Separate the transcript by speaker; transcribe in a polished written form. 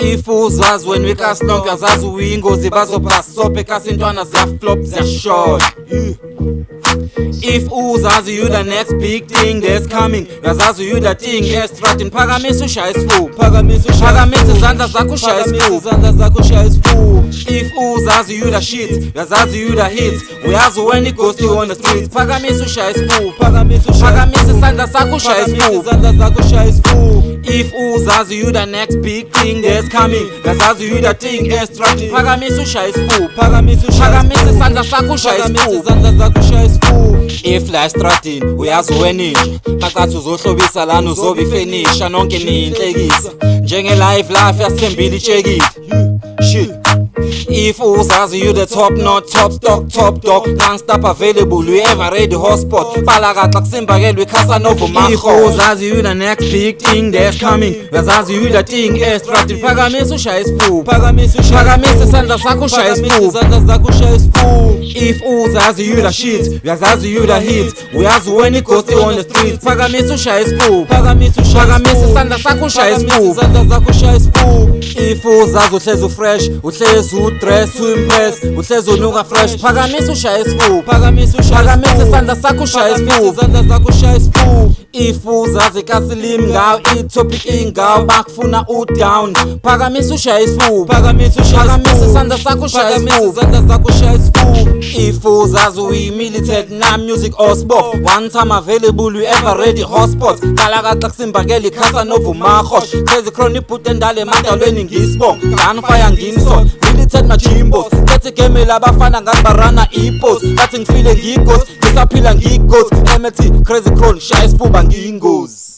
Speaker 1: If uzazi wena wekasinonke azazi uyingozi bazobhasope kasintwana ziyaflop ziyashort. If uzazi you the next big thing that's coming, uyazazi you the thing estratin, phakamisa ushaya isifuba, phakamisa izandla zakho ushaya isifuba. If uzazi you the shit, uyazazi you the hits, uyazi when it goes to on the streets, phakamisa ushaya isifuba, phakamisa izandla zakho ushaya isifuba. If uzazi you the next big thing that's coming, uyazazi you the thing estratin, phakamisa ushaya isifuba, phakamisa izandla zakho ushaya isifuba. If la estradini uyazi weninja maqathi uzohlobisa lana uzobe ifenisha nonke niyinhlekisa njenge live life yasithembile itshekile shit. If uzazi you the top not top stock top dog non-stop available you ever ready hotspot balakaxa kusimbakelwe Casanova Maho. If uzazi you the next big thing that's coming, uyazazi you the thing estradini, phakamisa ushaya isifuba, phakamisa isandla sakho ushaya isifuba. If uzazi you the shit, uyazazi you the hits, uyazi when it goes on the streets, phakamisa ushaya isifuba, phakamisa isandla sakho ushaya isifuba. If uzazi uhlezi fresh, uhlezi udress uimpress, uhlezi unuka fresh, phakamisa ushaya isifuba, phakamisa isandla sakho ushaya isifuba. If uzazi kasilim ngawo itopic ingawo bakufuna udown, phakamisa ushaya isifuba, phakamisa isandla sakho ushaya isifuba. If uzazi uyi-militant na music or sport, one time available you ever ready hotspot balakaxa kusimbakele Casanova Maho. Crazy Kronik put endale madalweni ngisibong gunfire nginsot militant majimbos kethe game labafana ngabarana ipos bathi ngifile ngighost ngisaphila ngighost MT Crazy Kronik shaya isifuba ngiyingozi.